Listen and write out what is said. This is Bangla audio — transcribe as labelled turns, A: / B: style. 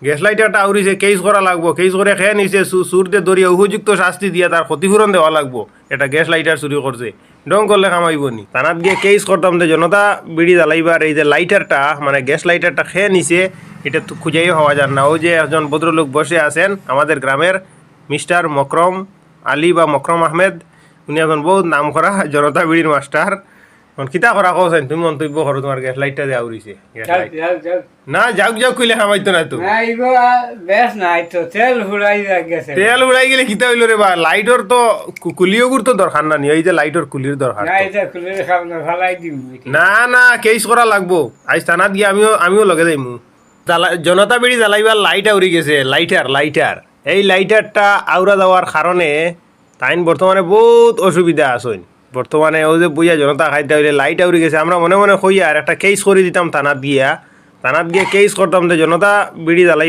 A: গ্যাস লাইটারটা আউরিছে কেস করা লাগবো, কেস করে খেয়ে নিছে, সুরতে ধরিয়া উপযুক্ত শাস্তি দিয়া তার ক্ষতিপূরণ দেওয়া লাগবো। এটা গ্যাস লাইটার চুরি করছে, ডং করলে কামাইব নি। থানাত গিয়ে কেস করতাম যে জনতা বিড়ি জ্বালাইবার এই যে লাইটারটা মানে গ্যাস লাইটারটা খেয়ে নিছে, এটা তো খুঁজাইও হওয়া যান না। ওই যে একজন ভদ্রলোক বসে আছেন আমাদের গ্রামের মিস্টার মকরম আলী বা মকরম আহমেদ, উনি এখন বহুত নাম করা জনতা বিড়ির মাস্টার। কিতা করা কোসেন তুমি মন্তব্য করো, তোমার গ্যাস লাইটটা যে আউরিছে গ্যাস লাইট। না যাওক যাওক কইলে খামাইতো না তো। তেল উড়াই গেলে কিতা হইল রে বা, লাইটর তো কুলিওগুর তো দরকার না নি, এই যে লাইটর কুলির দরকার তো। না না কেস করা লাগবো, আজ থানাত গিয়ে আমিও লগে যাইমু। জনতা বিড়ি জ্বালাইবার লাইট আউরি গেছে, লাইটার এই লাইটারটা আউরা যাওয়ার কারণে তাইন বর্তমানে বহুত অসুবিধা আসেন। বর্তমানে ওই যে বুঝা জনতা খাইতে হইলে লাইট আউরি গেছে, আমরা মনে মনে কই আর একটা কেস করে দিতাম থানাত গিয়ে কেস করতাম যে জনতা বিড়ি জ্বালাই